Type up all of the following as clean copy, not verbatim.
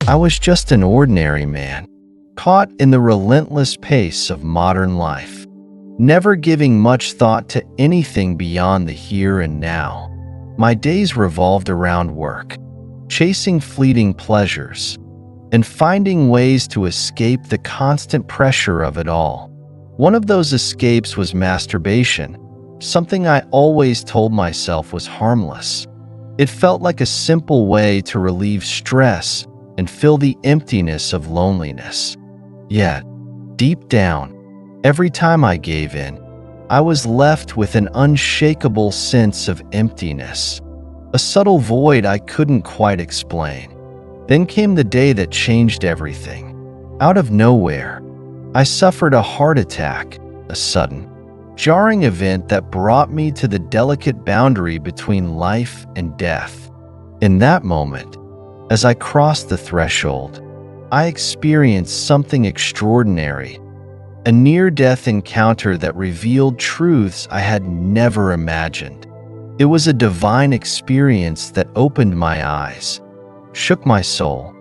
I was just an ordinary man, caught in the relentless pace of modern life, never giving much thought to anything beyond the here and now. My days revolved around work, chasing fleeting pleasures, and finding ways to escape the constant pressure of it all. One of those escapes was masturbation, something I always told myself was harmless. It felt like a simple way to relieve stress and fill the emptiness of loneliness. Yet, deep down, every time I gave in, I was left with an unshakable sense of emptiness, a subtle void I couldn't quite explain. Then came the day that changed everything. Out of nowhere, I suffered a heart attack, a sudden, jarring event that brought me to the delicate boundary between life and death. In that moment, as I crossed the threshold, I experienced something extraordinary, a near-death encounter that revealed truths I had never imagined. It was a divine experience that opened my eyes, shook my soul,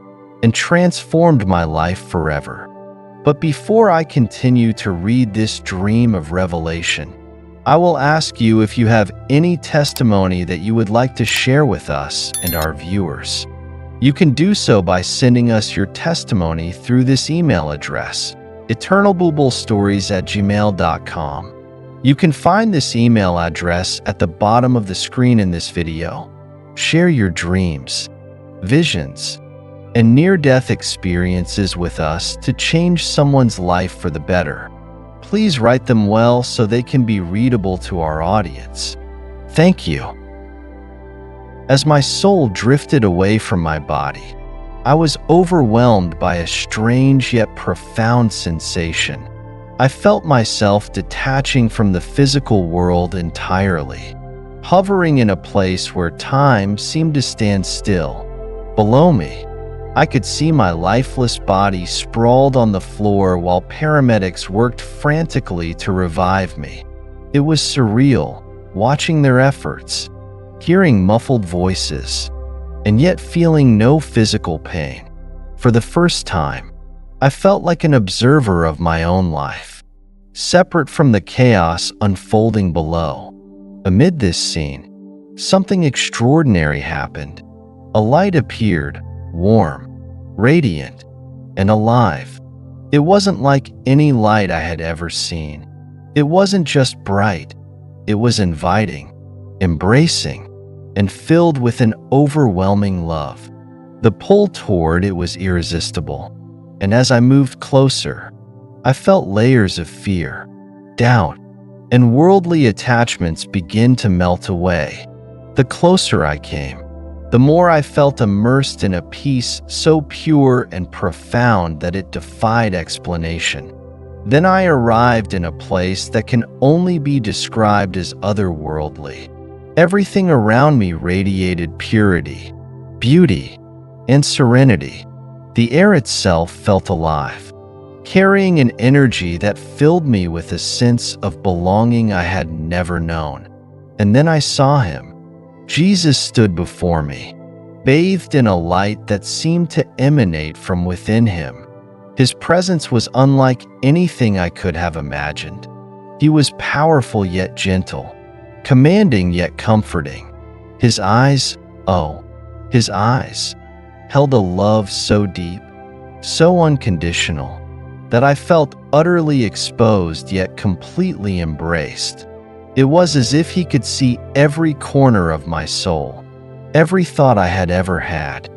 and transformed my life forever. But before I continue to read this dream of revelation, I will ask you if you have any testimony that you would like to share with us and our viewers. You can do so by sending us your testimony through this email address, eternalbooblestories@gmail.com. You can find this email address at the bottom of the screen in this video. Share your dreams, visions, and near-death experiences with us to change someone's life for the better. Please write them well so they can be readable to our audience. Thank you. As my soul drifted away from my body, I was overwhelmed by a strange yet profound sensation. I felt myself detaching from the physical world entirely, hovering in a place where time seemed to stand still. Below me, I could see my lifeless body sprawled on the floor while paramedics worked frantically to revive me. It was surreal, watching their efforts, hearing muffled voices, and yet feeling no physical pain. For the first time, I felt like an observer of my own life, separate from the chaos unfolding below. Amid this scene, something extraordinary happened. A light appeared, warm, radiant, and alive. It wasn't like any light I had ever seen. It wasn't just bright, it was inviting, embracing, and filled with an overwhelming love. The pull toward it was irresistible, and as I moved closer, I felt layers of fear, doubt, and worldly attachments begin to melt away. The closer I came, the more I felt immersed in a peace so pure and profound that it defied explanation. Then I arrived in a place that can only be described as otherworldly. Everything around me radiated purity, beauty, and serenity. The air itself felt alive, carrying an energy that filled me with a sense of belonging I had never known. And then I saw him. Jesus stood before me, bathed in a light that seemed to emanate from within him. His presence was unlike anything I could have imagined. He was powerful yet gentle, commanding yet comforting. His eyes, his eyes, held a love so deep, so unconditional, that I felt utterly exposed yet completely embraced. It was as if he could see every corner of my soul, every thought I had ever had,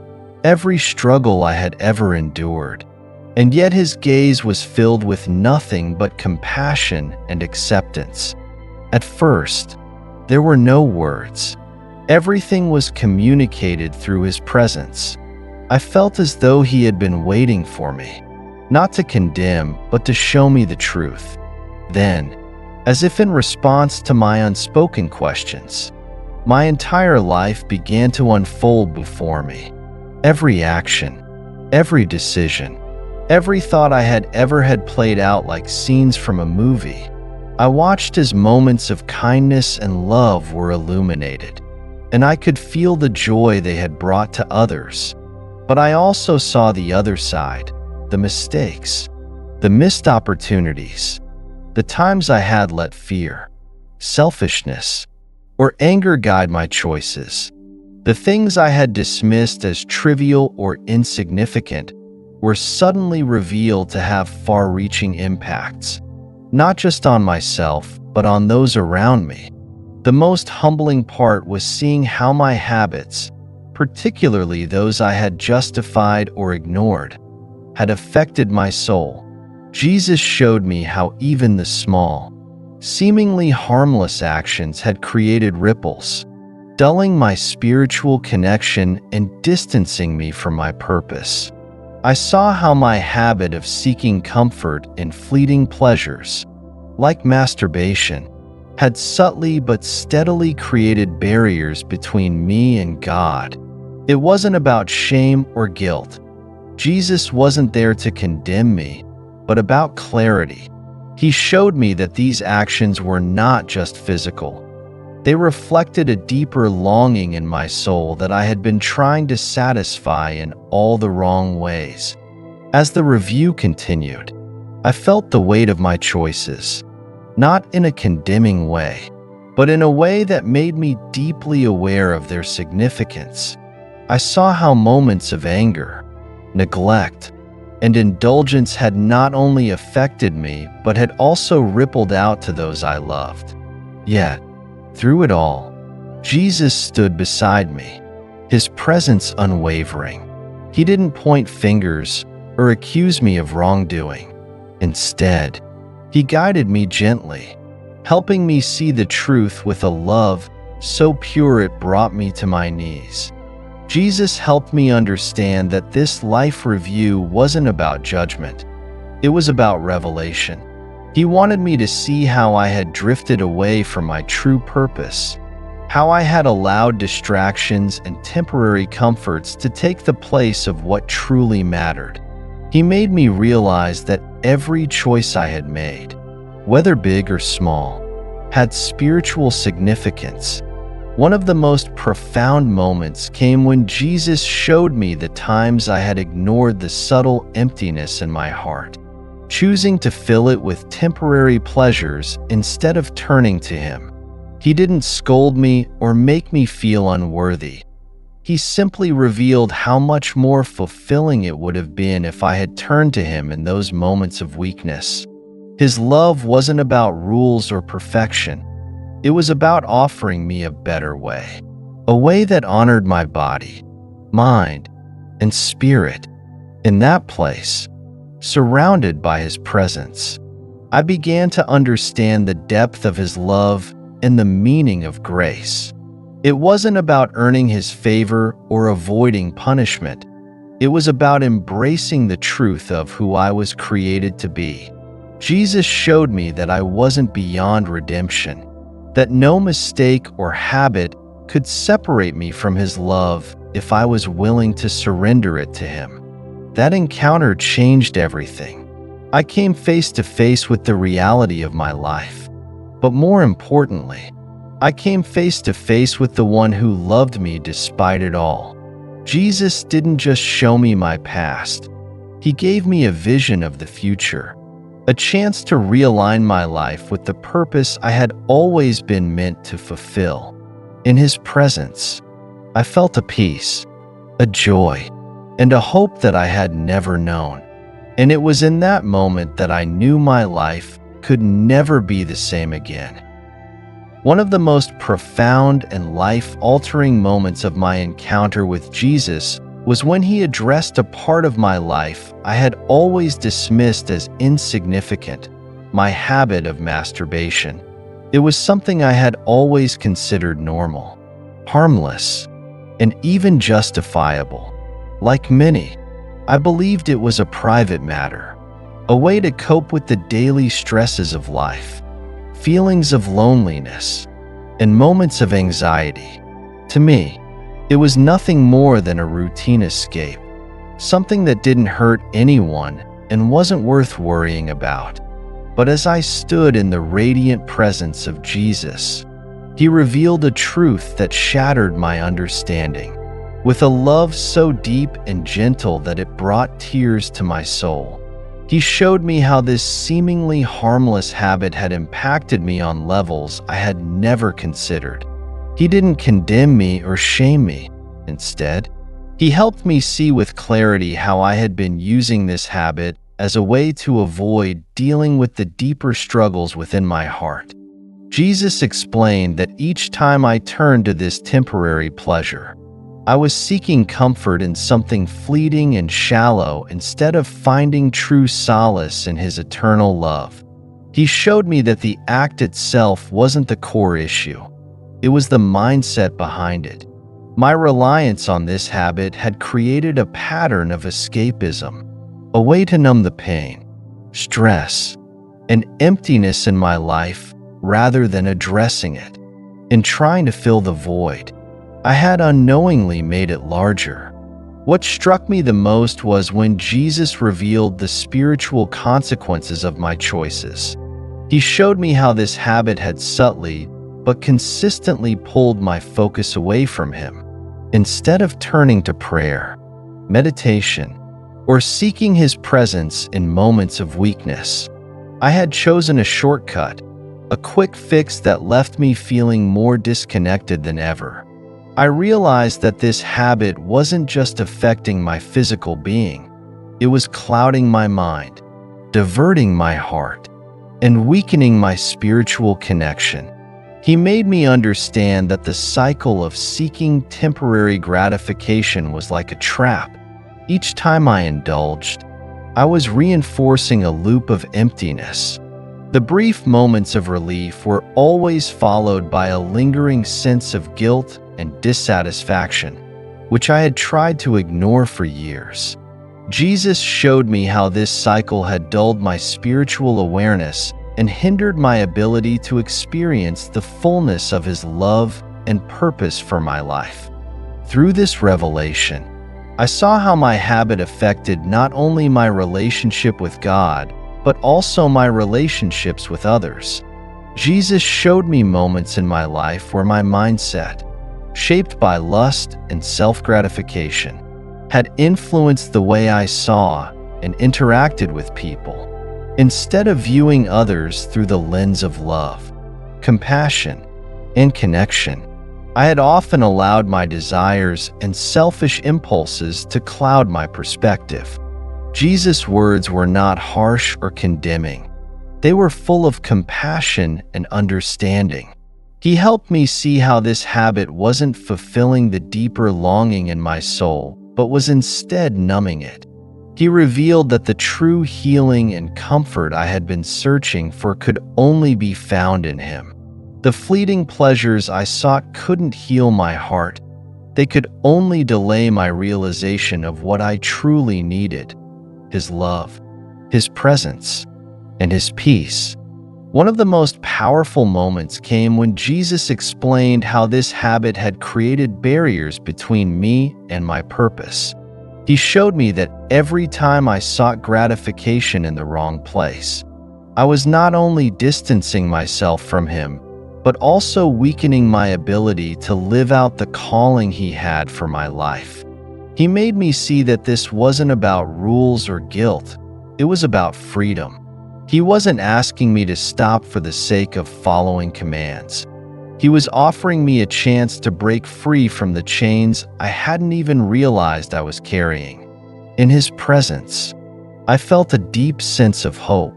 every struggle I had ever endured, and yet his gaze was filled with nothing but compassion and acceptance. At first, there were no words. Everything was communicated through his presence. I felt as though he had been waiting for me, not to condemn, but to show me the truth. Then, as if in response to my unspoken questions, my entire life began to unfold before me. Every action, every decision, every thought I had ever had played out like scenes from a movie. I watched as moments of kindness and love were illuminated, and I could feel the joy they had brought to others. But I also saw the other side, the mistakes, the missed opportunities, the times I had let fear, selfishness, or anger guide my choices. The things I had dismissed as trivial or insignificant were suddenly revealed to have far-reaching impacts, not just on myself, but on those around me. The most humbling part was seeing how my habits, particularly those I had justified or ignored, had affected my soul. Jesus showed me how even the small, seemingly harmless actions had created ripples, dulling my spiritual connection and distancing me from my purpose. I saw how my habit of seeking comfort in fleeting pleasures, like masturbation, had subtly but steadily created barriers between me and God. It wasn't about shame or guilt. Jesus wasn't there to condemn me, but about clarity. He showed me that these actions were not just physical. They reflected a deeper longing in my soul that I had been trying to satisfy in all the wrong ways. As the review continued, I felt the weight of my choices, not in a condemning way, but in a way that made me deeply aware of their significance. I saw how moments of anger, neglect, and indulgence had not only affected me, but had also rippled out to those I loved. Yet, through it all, Jesus stood beside me, his presence unwavering. He didn't point fingers or accuse me of wrongdoing. Instead, he guided me gently, helping me see the truth with a love so pure it brought me to my knees. Jesus helped me understand that this life review wasn't about judgment. It was about revelation. He wanted me to see how I had drifted away from my true purpose, how I had allowed distractions and temporary comforts to take the place of what truly mattered. He made me realize that every choice I had made, whether big or small, had spiritual significance. One of the most profound moments came when Jesus showed me the times I had ignored the subtle emptiness in my heart, choosing to fill it with temporary pleasures instead of turning to him. He didn't scold me or make me feel unworthy. He simply revealed how much more fulfilling it would have been if I had turned to him in those moments of weakness. His love wasn't about rules or perfection. It was about offering me a better way, a way that honored my body, mind, and spirit. In that place, surrounded by his presence, I began to understand the depth of his love and the meaning of grace. It wasn't about earning his favor or avoiding punishment. It was about embracing the truth of who I was created to be. Jesus showed me that I wasn't beyond redemption, that no mistake or habit could separate me from his love if I was willing to surrender it to him. That encounter changed everything. I came face to face with the reality of my life. But more importantly, I came face to face with the one who loved me despite it all. Jesus didn't just show me my past. He gave me a vision of the future, a chance to realign my life with the purpose I had always been meant to fulfill. In his presence, I felt a peace, a joy, and a hope that I had never known. And it was in that moment that I knew my life could never be the same again. One of the most profound and life-altering moments of my encounter with Jesus was when he addressed a part of my life I had always dismissed as insignificant, my habit of masturbation. It was something I had always considered normal, harmless, and even justifiable. Like many, I believed it was a private matter, a way to cope with the daily stresses of life, feelings of loneliness, and moments of anxiety. To me, it was nothing more than a routine escape, something that didn't hurt anyone and wasn't worth worrying about. But as I stood in the radiant presence of Jesus, he revealed a truth that shattered my understanding. with a love so deep and gentle that it brought tears to my soul. He showed me how this seemingly harmless habit had impacted me on levels I had never considered. He didn't condemn me or shame me. Instead, he helped me see with clarity how I had been using this habit as a way to avoid dealing with the deeper struggles within my heart. Jesus explained that each time I turned to this temporary pleasure, I was seeking comfort in something fleeting and shallow instead of finding true solace in his eternal love. He showed me that the act itself wasn't the core issue. It was the mindset behind it. My reliance on this habit had created a pattern of escapism, a way to numb the pain, stress, and emptiness in my life rather than addressing it. In trying to fill the void, I had unknowingly made it larger. What struck me the most was when Jesus revealed the spiritual consequences of my choices. He showed me how this habit had subtly but consistently pulled my focus away from him. Instead of turning to prayer, meditation, or seeking his presence in moments of weakness, I had chosen a shortcut, a quick fix that left me feeling more disconnected than ever. I realized that this habit wasn't just affecting my physical being, it was clouding my mind, diverting my heart, and weakening my spiritual connection. He made me understand that the cycle of seeking temporary gratification was like a trap. Each time I indulged, I was reinforcing a loop of emptiness. The brief moments of relief were always followed by a lingering sense of guilt and dissatisfaction, which I had tried to ignore for years. Jesus showed me how this cycle had dulled my spiritual awareness and hindered my ability to experience the fullness of his love and purpose for my life. Through this revelation, I saw how my habit affected not only my relationship with God, but also my relationships with others. Jesus showed me moments in my life where my mindset, shaped by lust and self-gratification, had influenced the way I saw and interacted with people. Instead of viewing others through the lens of love, compassion, and connection, I had often allowed my desires and selfish impulses to cloud my perspective. Jesus' words were not harsh or condemning. They were full of compassion and understanding. He helped me see how this habit wasn't fulfilling the deeper longing in my soul, but was instead numbing it. He revealed that the true healing and comfort I had been searching for could only be found in him. The fleeting pleasures I sought couldn't heal my heart. They could only delay my realization of what I truly needed: his love, his presence, and his peace. One of the most powerful moments came when Jesus explained how this habit had created barriers between me and my purpose. He showed me that every time I sought gratification in the wrong place, I was not only distancing myself from him, but also weakening my ability to live out the calling he had for my life. He made me see that this wasn't about rules or guilt, it was about freedom. He wasn't asking me to stop for the sake of following commands. He was offering me a chance to break free from the chains I hadn't even realized I was carrying. In his presence, I felt a deep sense of hope.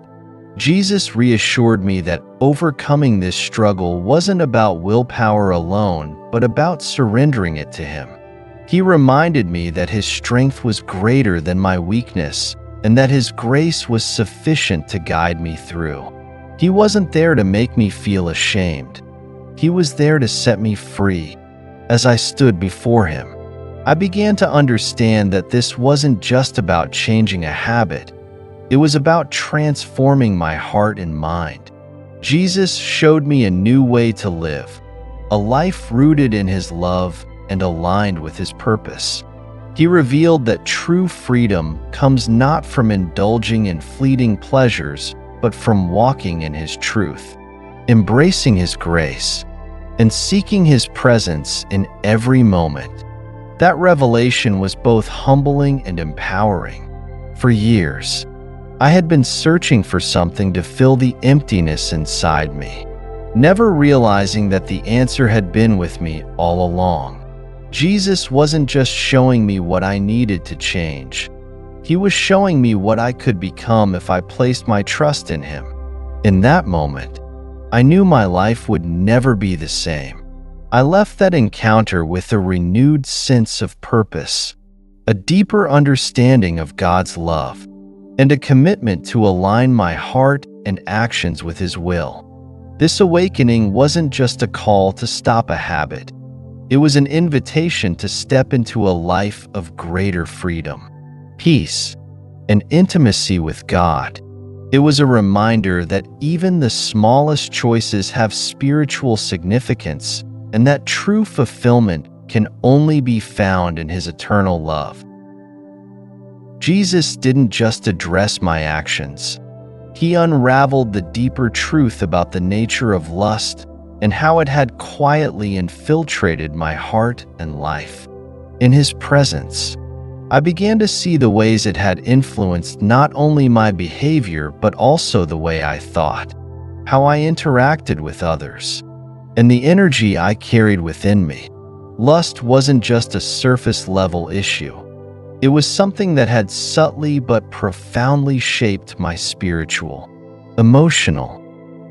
Jesus reassured me that overcoming this struggle wasn't about willpower alone, but about surrendering it to him. He reminded me that his strength was greater than my weakness, and that his grace was sufficient to guide me through. He wasn't there to make me feel ashamed. He was there to set me free. As I stood before him, I began to understand that this wasn't just about changing a habit. It was about transforming my heart and mind. Jesus showed me a new way to live, a life rooted in his love and aligned with his purpose. He revealed that true freedom comes not from indulging in fleeting pleasures, but from walking in his truth, embracing his grace, and seeking his presence in every moment. That revelation was both humbling and empowering. For years, I had been searching for something to fill the emptiness inside me, never realizing that the answer had been with me all along. Jesus wasn't just showing me what I needed to change. He was showing me what I could become if I placed my trust in Him. In that moment, I knew my life would never be the same. I left that encounter with a renewed sense of purpose, a deeper understanding of God's love, and a commitment to align my heart and actions with His will. This awakening wasn't just a call to stop a habit. It was an invitation to step into a life of greater freedom, peace, and intimacy with God. It was a reminder that even the smallest choices have spiritual significance, and that true fulfillment can only be found in His eternal love. Jesus didn't just address my actions. He unraveled the deeper truth about the nature of lust and how it had quietly infiltrated my heart and life. In His presence, I began to see the ways it had influenced not only my behavior but also the way I thought, how I interacted with others, and the energy I carried within me. Lust wasn't just a surface-level issue. It was something that had subtly but profoundly shaped my spiritual, emotional,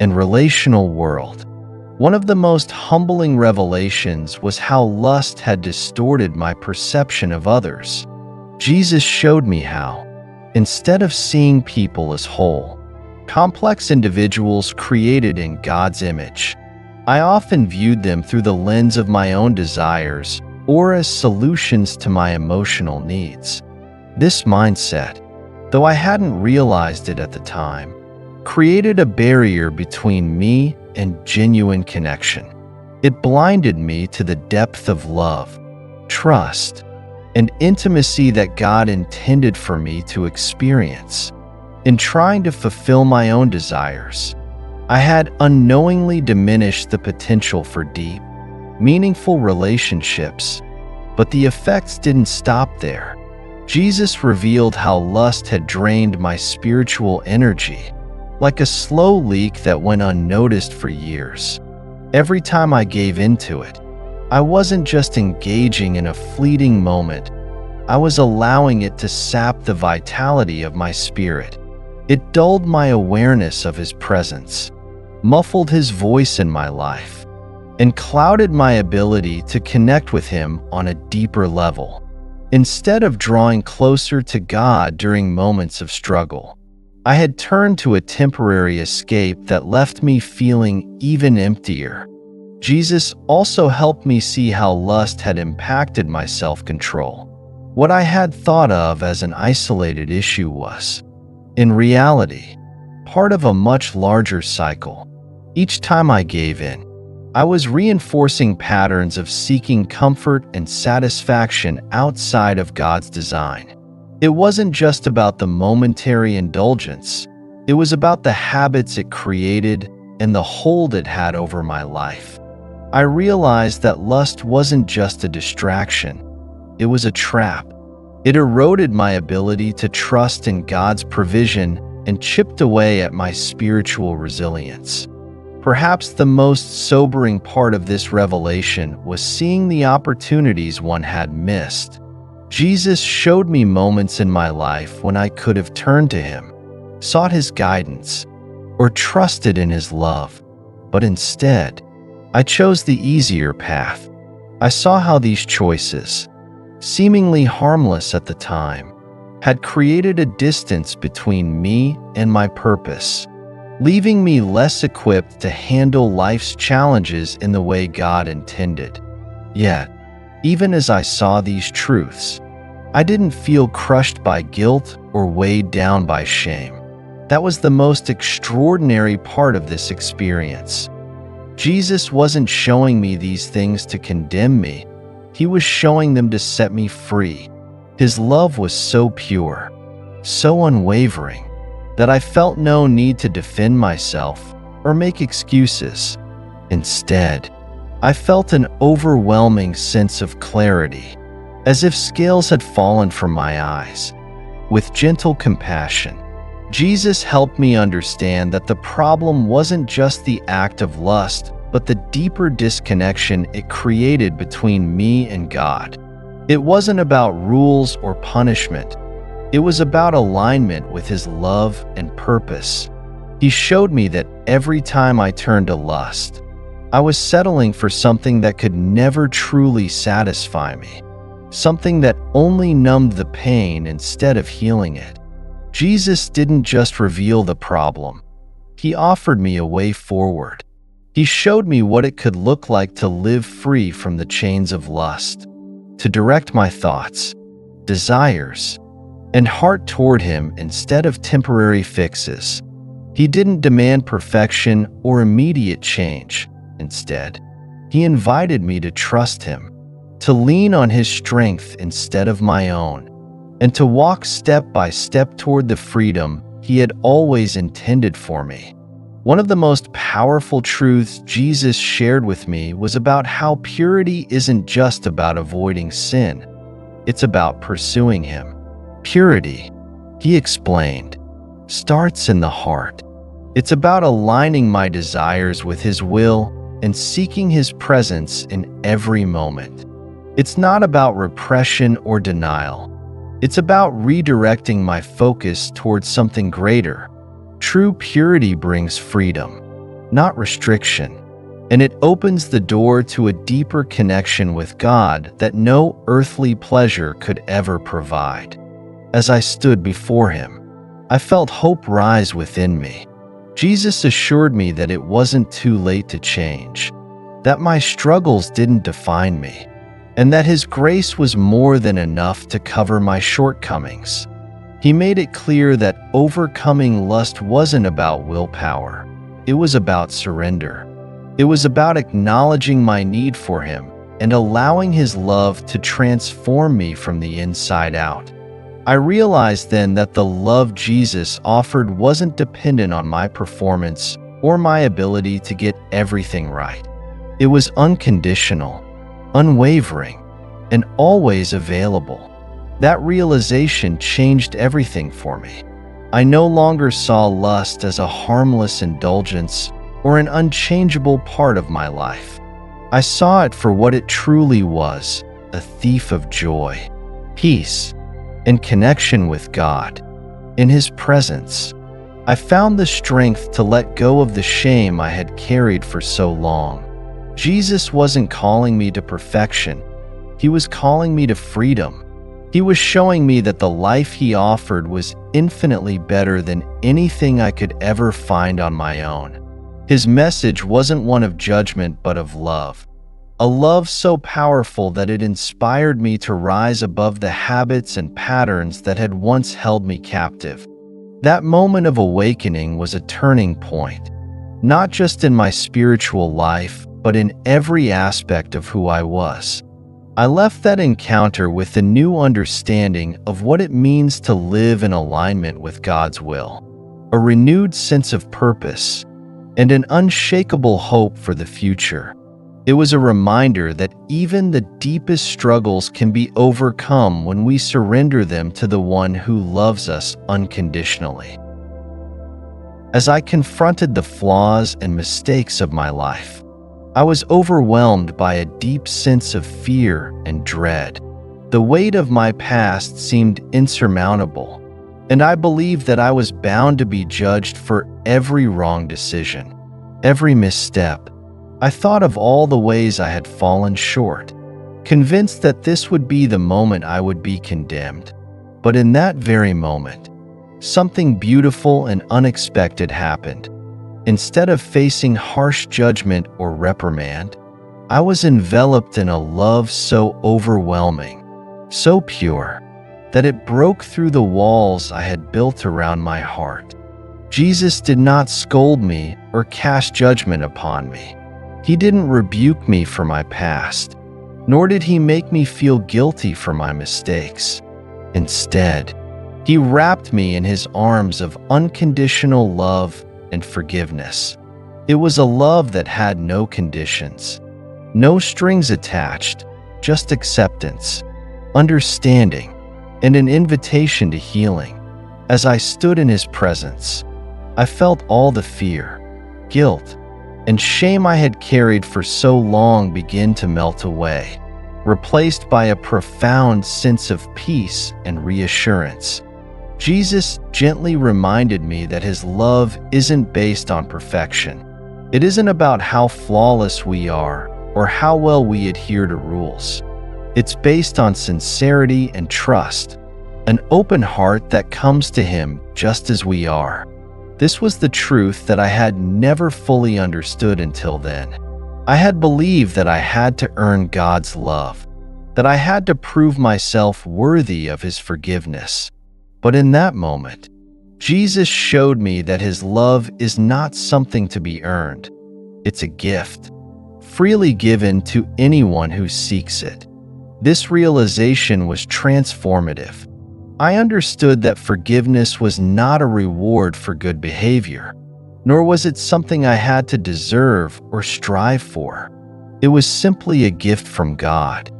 and relational world. One of the most humbling revelations was how lust had distorted my perception of others. Jesus showed me how, instead of seeing people as whole, complex individuals created in God's image, I often viewed them through the lens of my own desires or as solutions to my emotional needs. This mindset, though I hadn't realized it at the time, created a barrier between me and genuine connection. It blinded me to the depth of love, trust, and intimacy that God intended for me to experience. In trying to fulfill my own desires, I had unknowingly diminished the potential for deep, meaningful relationships, but the effects didn't stop there. Jesus revealed how lust had drained my spiritual energy, like a slow leak that went unnoticed for years. Every time I gave into it, I wasn't just engaging in a fleeting moment, I was allowing it to sap the vitality of my spirit. It dulled my awareness of His presence, muffled His voice in my life, and clouded my ability to connect with Him on a deeper level. Instead of drawing closer to God during moments of struggle, I had turned to a temporary escape that left me feeling even emptier. Jesus also helped me see how lust had impacted my self-control. What I had thought of as an isolated issue was, in reality, part of a much larger cycle. Each time I gave in, I was reinforcing patterns of seeking comfort and satisfaction outside of God's design. It wasn't just about the momentary indulgence, it was about the habits it created and the hold it had over my life. I realized that lust wasn't just a distraction, it was a trap. It eroded my ability to trust in God's provision and chipped away at my spiritual resilience. Perhaps the most sobering part of this revelation was seeing the opportunities one had missed. Jesus showed me moments in my life when I could have turned to Him, sought His guidance, or trusted in His love. But instead, I chose the easier path. I saw how these choices, seemingly harmless at the time, had created a distance between me and my purpose, leaving me less equipped to handle life's challenges in the way God intended. Yet, even as I saw these truths, I didn't feel crushed by guilt or weighed down by shame. That was the most extraordinary part of this experience. Jesus wasn't showing me these things to condemn me. He was showing them to set me free. His love was so pure, so unwavering, that I felt no need to defend myself or make excuses. Instead, I felt an overwhelming sense of clarity, as if scales had fallen from my eyes. With gentle compassion, Jesus helped me understand that the problem wasn't just the act of lust, but the deeper disconnection it created between me and God. It wasn't about rules or punishment. It was about alignment with His love and purpose. He showed me that every time I turned to lust, I was settling for something that could never truly satisfy me, something that only numbed the pain instead of healing it. Jesus didn't just reveal the problem. He offered me a way forward. He showed me what it could look like to live free from the chains of lust, to direct my thoughts, desires, and heart toward Him instead of temporary fixes. He didn't demand perfection or immediate change. Instead, He invited me to trust Him, to lean on His strength instead of my own, and to walk step by step toward the freedom He had always intended for me. One of the most powerful truths Jesus shared with me was about how purity isn't just about avoiding sin. It's about pursuing Him. Purity, He explained, starts in the heart. It's about aligning my desires with His will and seeking His presence in every moment. It's not about repression or denial. It's about redirecting my focus towards something greater. True purity brings freedom, not restriction, and it opens the door to a deeper connection with God that no earthly pleasure could ever provide. As I stood before Him, I felt hope rise within me. Jesus assured me that it wasn't too late to change, that my struggles didn't define me, and that His grace was more than enough to cover my shortcomings. He made it clear that overcoming lust wasn't about willpower. It was about surrender. It was about acknowledging my need for Him and allowing His love to transform me from the inside out. I realized then that the love Jesus offered wasn't dependent on my performance or my ability to get everything right. It was unconditional, unwavering, and always available. That realization changed everything for me. I no longer saw lust as a harmless indulgence or an unchangeable part of my life. I saw it for what it truly was, a thief of joy, peace, and connection with God. In His presence, I found the strength to let go of the shame I had carried for so long. Jesus wasn't calling me to perfection. He was calling me to freedom. He was showing me that the life He offered was infinitely better than anything I could ever find on my own. His message wasn't one of judgment but of love. A love so powerful that it inspired me to rise above the habits and patterns that had once held me captive. That moment of awakening was a turning point, not just in my spiritual life, but in every aspect of who I was. I left that encounter with a new understanding of what it means to live in alignment with God's will, a renewed sense of purpose, and an unshakable hope for the future. It was a reminder that even the deepest struggles can be overcome when we surrender them to the one who loves us unconditionally. As I confronted the flaws and mistakes of my life, I was overwhelmed by a deep sense of fear and dread. The weight of my past seemed insurmountable, and I believed that I was bound to be judged for every wrong decision, every misstep. I thought of all the ways I had fallen short, convinced that this would be the moment I would be condemned. But in that very moment, something beautiful and unexpected happened. Instead of facing harsh judgment or reprimand, I was enveloped in a love so overwhelming, so pure, that it broke through the walls I had built around my heart. Jesus did not scold me or cast judgment upon me. He didn't rebuke me for my past, nor did He make me feel guilty for my mistakes. Instead, He wrapped me in His arms of unconditional love and forgiveness. It was a love that had no conditions, no strings attached, just acceptance, understanding, and an invitation to healing. As I stood in his presence, I felt all the fear, guilt, and shame I had carried for so long begin to melt away, replaced by a profound sense of peace and reassurance. Jesus gently reminded me that his love isn't based on perfection. It isn't about how flawless we are or how well we adhere to rules. It's based on sincerity and trust, an open heart that comes to him just as we are. This was the truth that I had never fully understood until then. I had believed that I had to earn God's love, that I had to prove myself worthy of his forgiveness. But in that moment, Jesus showed me that his love is not something to be earned. It's a gift, freely given to anyone who seeks it. This realization was transformative. I understood that forgiveness was not a reward for good behavior, nor was it something I had to deserve or strive for. It was simply a gift from God,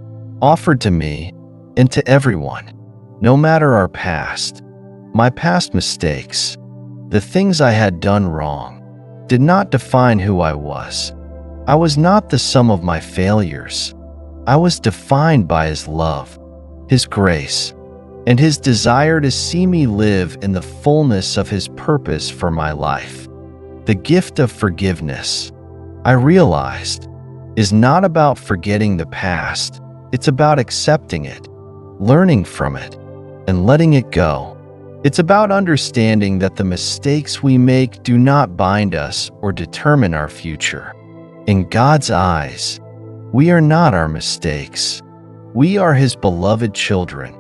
offered to me and to everyone, no matter our past. My past mistakes, the things I had done wrong, did not define who I was. I was not the sum of my failures. I was defined by his love, his grace, and his desire to see me live in the fullness of his purpose for my life. The gift of forgiveness, I realized, is not about forgetting the past. It's about accepting it, learning from it, and letting it go. It's about understanding that the mistakes we make do not bind us or determine our future. In God's eyes, we are not our mistakes. We are his beloved children,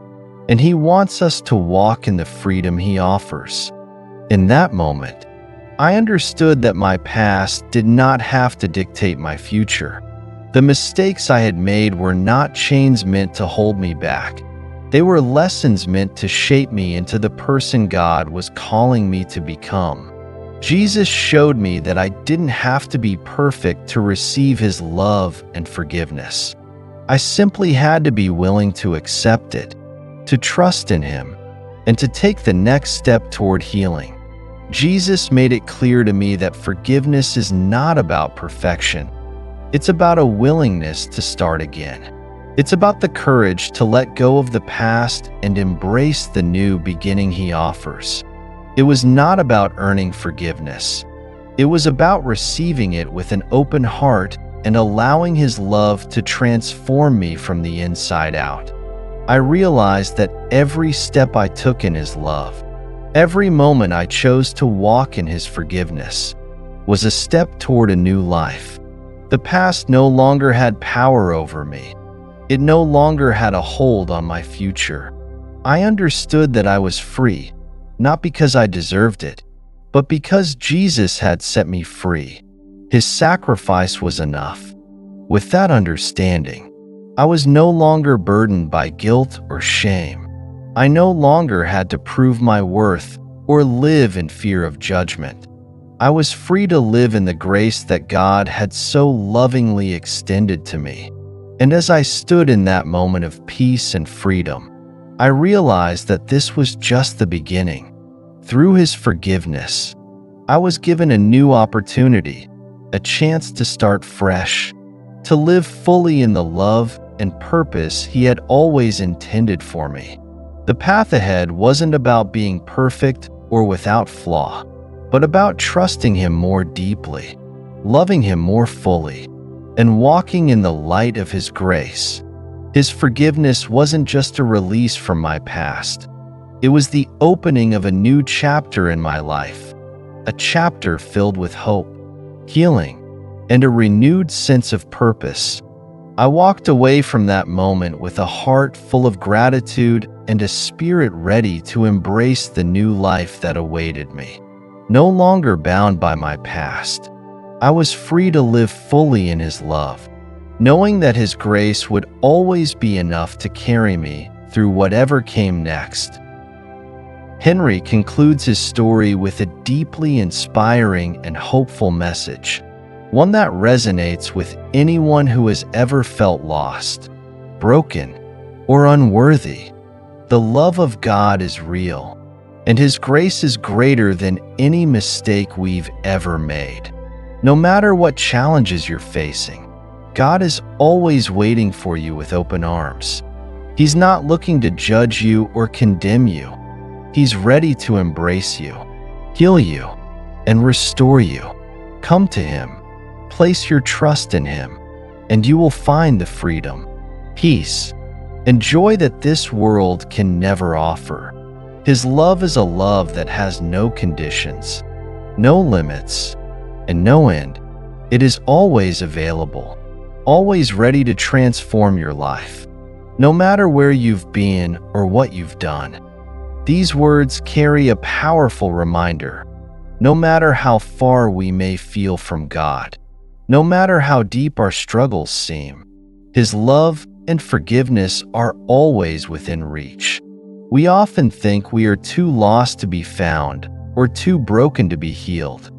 and he wants us to walk in the freedom he offers. In that moment, I understood that my past did not have to dictate my future. The mistakes I had made were not chains meant to hold me back. They were lessons meant to shape me into the person God was calling me to become. Jesus showed me that I didn't have to be perfect to receive his love and forgiveness. I simply had to be willing to accept it, to trust in him, and to take the next step toward healing. Jesus made it clear to me that forgiveness is not about perfection. It's about a willingness to start again. It's about the courage to let go of the past and embrace the new beginning he offers. It was not about earning forgiveness. It was about receiving it with an open heart and allowing his love to transform me from the inside out. I realized that every step I took in his love, every moment I chose to walk in his forgiveness, was a step toward a new life. The past no longer had power over me. It no longer had a hold on my future. I understood that I was free, not because I deserved it, but because Jesus had set me free. His sacrifice was enough. With that understanding, I was no longer burdened by guilt or shame. I no longer had to prove my worth or live in fear of judgment. I was free to live in the grace that God had so lovingly extended to me. And as I stood in that moment of peace and freedom, I realized that this was just the beginning. Through his forgiveness, I was given a new opportunity, a chance to start fresh, to live fully in the love and purpose he had always intended for me. The path ahead wasn't about being perfect or without flaw, but about trusting him more deeply, loving him more fully, and walking in the light of his grace. His forgiveness wasn't just a release from my past. It was the opening of a new chapter in my life, a chapter filled with hope, healing, and a renewed sense of purpose. I walked away from that moment with a heart full of gratitude and a spirit ready to embrace the new life that awaited me. No longer bound by my past, I was free to live fully in his love, knowing that his grace would always be enough to carry me through whatever came next. Henry concludes his story with a deeply inspiring and hopeful message, one that resonates with anyone who has ever felt lost, broken, or unworthy. The love of God is real, and His grace is greater than any mistake we've ever made. No matter what challenges you're facing, God is always waiting for you with open arms. He's not looking to judge you or condemn you. He's ready to embrace you, heal you, and restore you. Come to Him, place your trust in Him, and you will find the freedom, peace, and joy that this world can never offer. His love is a love that has no conditions, no limits, and no end. It is always available, always ready to transform your life, no matter where you've been or what you've done. These words carry a powerful reminder. No matter how far we may feel from God, no matter how deep our struggles seem, His love and forgiveness are always within reach. We often think we are too lost to be found or too broken to be healed.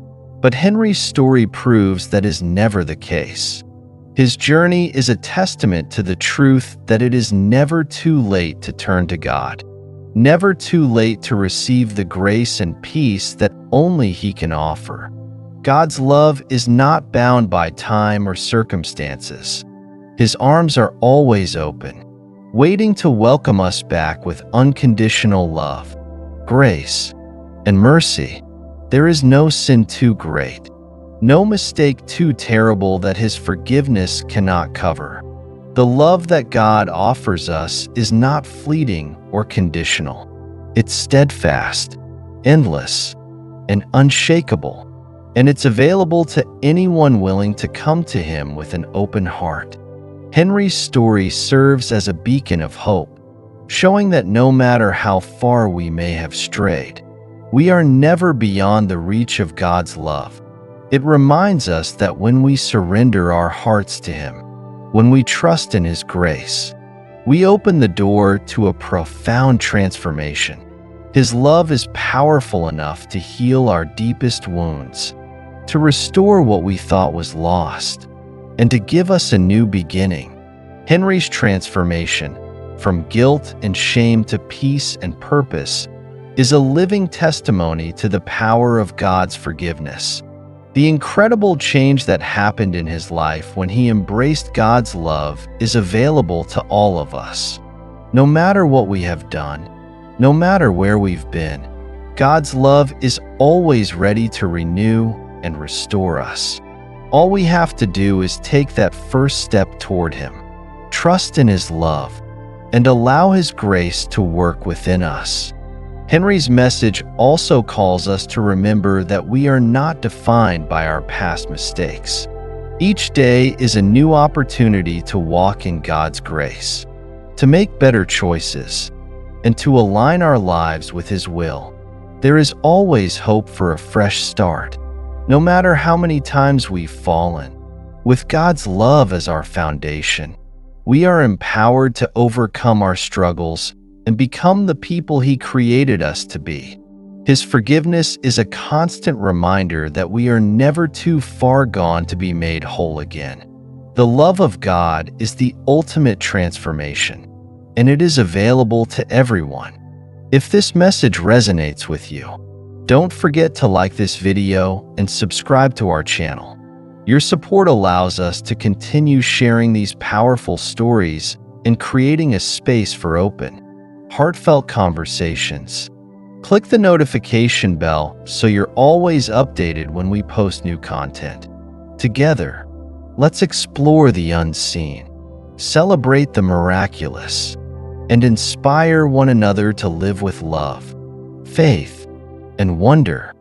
But Henry's story proves that is never the case. His journey is a testament to the truth that it is never too late to turn to God, never too late to receive the grace and peace that only He can offer. God's love is not bound by time or circumstances. His arms are always open, waiting to welcome us back with unconditional love, grace, and mercy. There is no sin too great, no mistake too terrible that His forgiveness cannot cover. The love that God offers us is not fleeting or conditional. It's steadfast, endless, and unshakable, and it's available to anyone willing to come to Him with an open heart. Henry's story serves as a beacon of hope, showing that no matter how far we may have strayed, we are never beyond the reach of God's love. It reminds us that when we surrender our hearts to Him, when we trust in His grace, we open the door to a profound transformation. His love is powerful enough to heal our deepest wounds, to restore what we thought was lost, and to give us a new beginning. Henry's transformation, from guilt and shame to peace and purpose, is a living testimony to the power of God's forgiveness. The incredible change that happened in his life when he embraced God's love is available to all of us. No matter what we have done, no matter where we've been, God's love is always ready to renew and restore us. All we have to do is take that first step toward Him, trust in His love, and allow His grace to work within us. Henry's message also calls us to remember that we are not defined by our past mistakes. Each day is a new opportunity to walk in God's grace, to make better choices, and to align our lives with His will. There is always hope for a fresh start, no matter how many times we've fallen. With God's love as our foundation, we are empowered to overcome our struggles and become the people He created us to be. His forgiveness is a constant reminder that we are never too far gone to be made whole again. The love of God is the ultimate transformation, and it is available to everyone. If this message resonates with you, don't forget to like this video and subscribe to our channel. Your support allows us to continue sharing these powerful stories and creating a space for open, heartfelt conversations. Click the notification bell so you're always updated when we post new content. Together, let's explore the unseen, celebrate the miraculous, and inspire one another to live with love, faith, and wonder.